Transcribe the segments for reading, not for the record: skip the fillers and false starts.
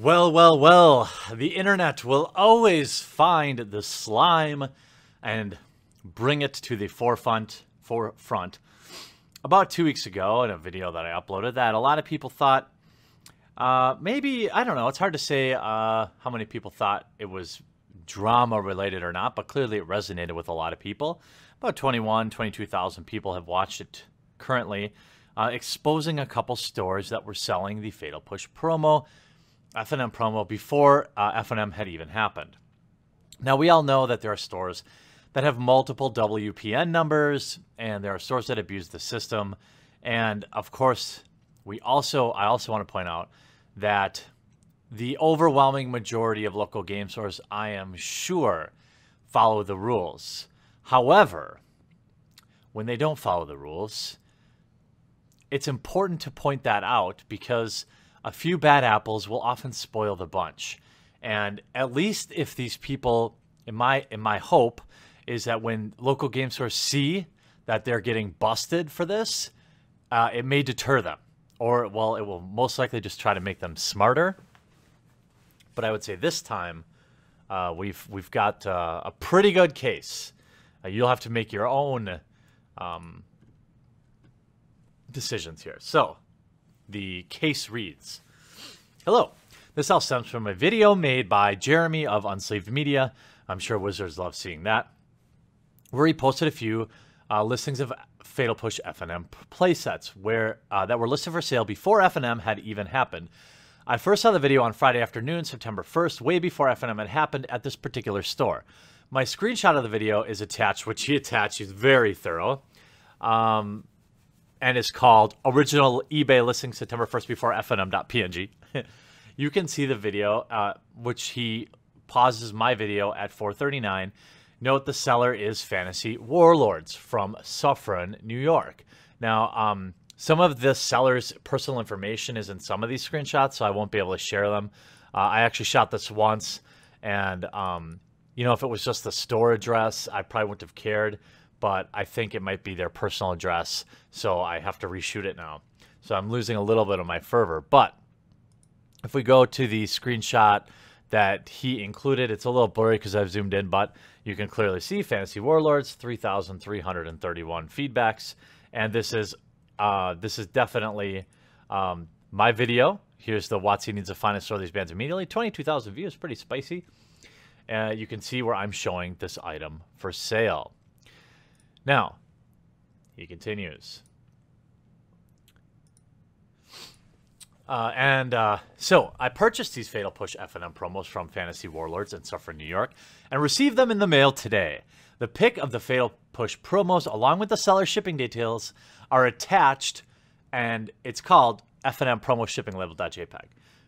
Well, well, well, the internet will always find the slime and bring it to the forefront. About 2 weeks ago, in a video that I uploaded, that a lot of people thought, maybe, I don't know, it's hard to say how many people thought it was drama related or not, but clearly it resonated with a lot of people. About 22,000 people have watched it currently, exposing a couple stores that were selling the Fatal Push promo, FNM promo, before FNM had even happened. Now, we all know that there are stores that have multiple WPN numbers, and there are stores that abuse the system. And of course, I also want to point out that the overwhelming majority of local game stores, I am sure, follow the rules. However, when they don't follow the rules, it's important to point that out because a few bad apples will often spoil the bunch. And at least if these people, in my hope, is that when local game stores see that they're getting busted for this, it may deter them. Or, well, it will most likely just try to make them smarter. But I would say this time, we've got a pretty good case. You'll have to make your own decisions here. So, the case reads, hello, this all stems from a video made by Jeremy of Unsleeved Media. I'm sure Wizards love seeing that, where he posted a few listings of Fatal Push FNM playsets that were listed for sale before FNM had even happened. I first saw the video on Friday afternoon, September 1st, way before FNM had happened at this particular store. My screenshot of the video is attached, which he attached. He's very thorough. And it's called Original eBay Listing September 1st before FNM.png. You can see the video, which he pauses my video at 4:39. Note the seller is Fantasy Warlords from Suffern, New York. Now, some of the seller's personal information is in some of these screenshots, so I won't be able to share them. I actually shot this once, and, if it was just the store address, I probably wouldn't have cared. But I think it might be their personal address, so I have to reshoot it now. So I'm losing a little bit of my fervor. But if we go to the screenshot that he included, it's a little blurry because I've zoomed in, but you can clearly see Fantasy Warlords, 3,331 feedbacks. And this is definitely my video. Here's the WotC needs to find and store these bands immediately. 22,000 views, pretty spicy. You can see where I'm showing this item for sale. Now, he continues. So I purchased these Fatal Push FNM promos from Fantasy Warlords in Suffern, New York, and received them in the mail today. The pic of the Fatal Push promos, along with the seller shipping details, are attached, and it's called FNM promo shipping label.jpg.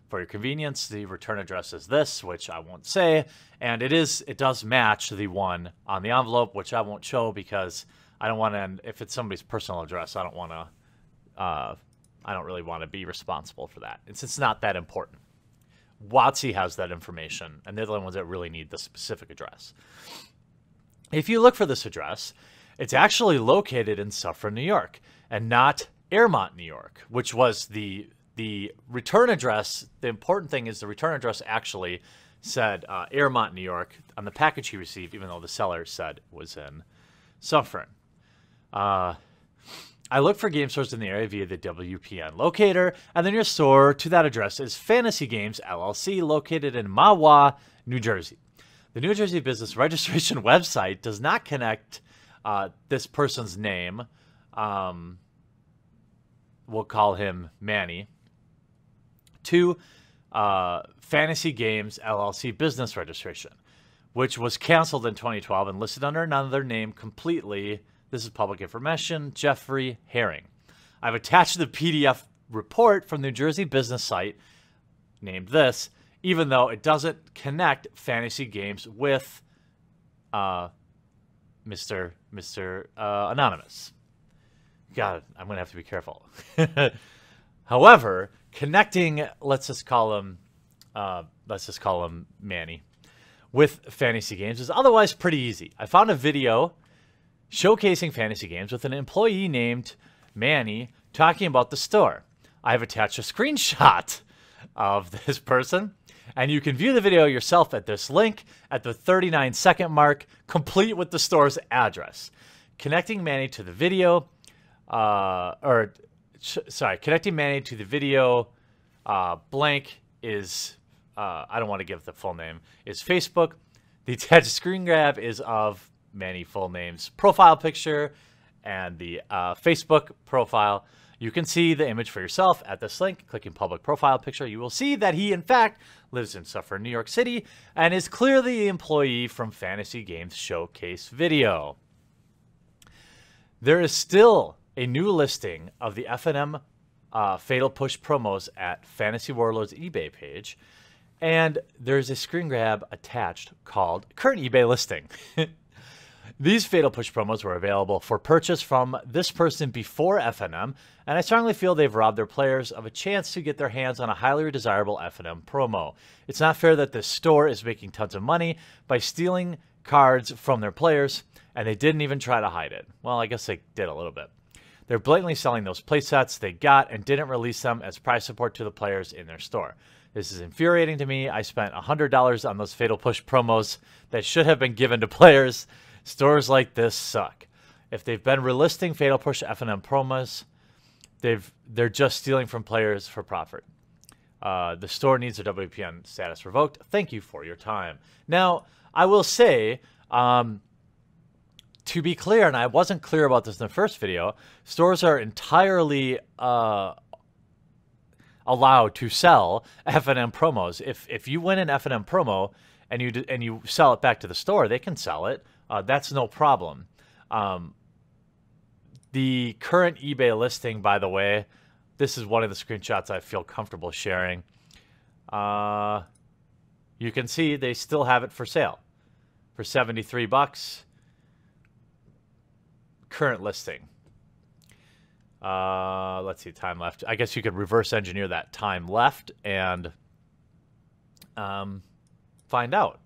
For your convenience, the return address is this, which I won't say, and it does match the one on the envelope, which I won't show because I don't want to. If it's somebody's personal address, I don't really want to be responsible for that. It's not that important. WotC has that information, and they're the ones that really need the specific address. If you look for this address, it's actually located in Suffern, New York, and not Airmont, New York, which was the return address. The important thing is the return address actually said Airmont, New York on the package he received, even though the seller said it was in Suffern. I look for game stores in the area via the WPN locator, and the nearest store to that address is Fantasy Games LLC, located in Mahwah, New Jersey. The New Jersey Business Registration website does not connect this person's name. We'll call him Manny, to Fantasy Games LLC business registration, which was canceled in 2012 and listed under another name completely. This is public information, Jeffrey Herring. I've attached the PDF report from the New Jersey business site named this, even though it doesn't connect Fantasy Games with Mr. Anonymous. God, I'm going to have to be careful. However, connecting, let's just call him Manny, with Fantasy Games is otherwise pretty easy. I found a video showcasing Fantasy Games with an employee named Manny talking about the store. I have attached a screenshot of this person. And you can view the video yourself at this link at the 39-second mark, complete with the store's address. Connecting Manny to the video, connecting Manny to the video blank is, I don't want to give the full name, is Facebook. The attached screen grab is of Manny full name's profile picture and the Facebook profile. You can see the image for yourself at this link. Clicking public profile picture, you will see that he, in fact, lives in Suffern, New York City, and is clearly the employee from Fantasy Games Showcase video. There is still a new listing of the FNM Fatal Push promos at Fantasy Warlord's eBay page, and there's a screen grab attached called Current eBay Listing. These Fatal Push promos were available for purchase from this person before FNM, and I strongly feel they've robbed their players of a chance to get their hands on a highly desirable FNM promo. It's not fair that this store is making tons of money by stealing cards from their players, and they didn't even try to hide it. Well, I guess they did a little bit. They're blatantly selling those playsets they got and didn't release them as prize support to the players in their store. This is infuriating to me. I spent $100 on those Fatal Push promos that should have been given to players. Stores like this suck. If they've been relisting Fatal Push FNM promos, they're just stealing from players for profit. The store needs their WPN status revoked. Thank you for your time. Now, I will say, to be clear, and I wasn't clear about this in the first video, stores are entirely allowed to sell FNM promos. If you win an FNM promo and you sell it back to the store, they can sell it. That's no problem. The current eBay listing, by the way, this is one of the screenshots I feel comfortable sharing. You can see they still have it for sale for $73. Current listing. Let's see, time left. I guess you could reverse engineer that time left and find out.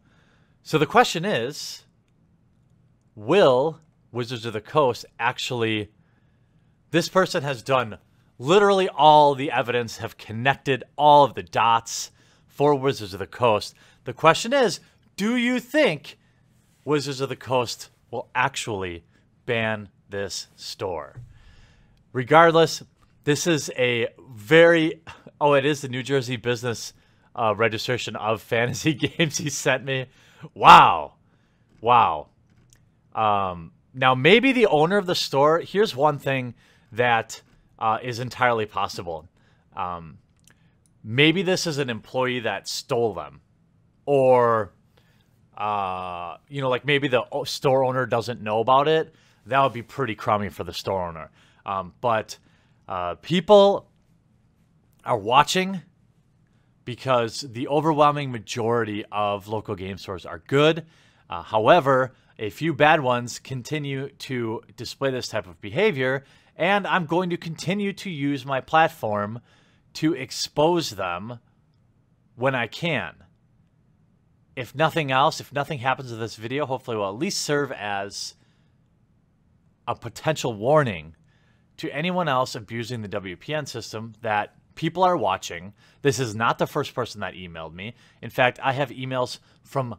So the question is, will Wizards of the Coast actually... This person has done literally all the evidence, have connected all of the dots for Wizards of the Coast. The question is, do you think Wizards of the Coast will actually ban this store? Regardless, this is a very... Oh, it is the New Jersey business registration of fantasy games he sent me. Wow. Wow. Now, maybe the owner of the store... Here's one thing that is entirely possible. Maybe this is an employee that stole them. Or, like maybe the store owner doesn't know about it. That would be pretty crummy for the store owner. But people are watching because the overwhelming majority of local game stores are good. However, a few bad ones continue to display this type of behavior, and I'm going to continue to use my platform to expose them when I can. If nothing else, if nothing happens to this video, hopefully it will at least serve as a potential warning to anyone else abusing the WPN system that people are watching. This is not the first person that emailed me. In fact, I have emails from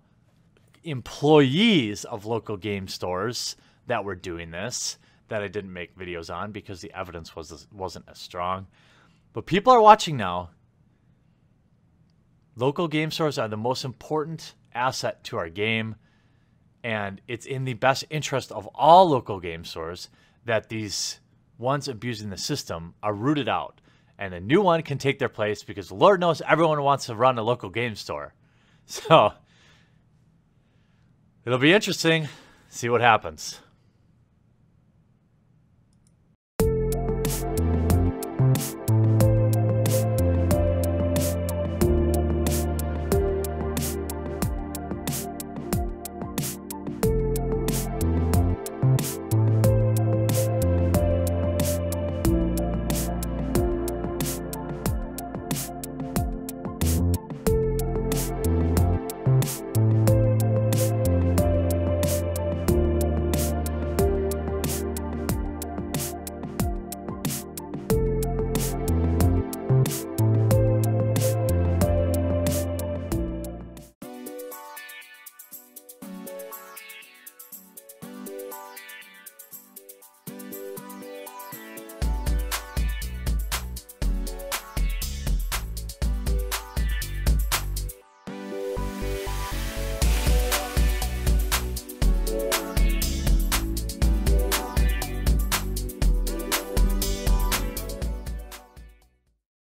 employees of local game stores that were doing this that I didn't make videos on because the evidence wasn't as strong. But people are watching now. Local game stores are the most important asset to our game, and it's in the best interest of all local game stores that these ones abusing the system are rooted out, and a new one can take their place because Lord knows everyone wants to run a local game store. So it'll be interesting. See what happens.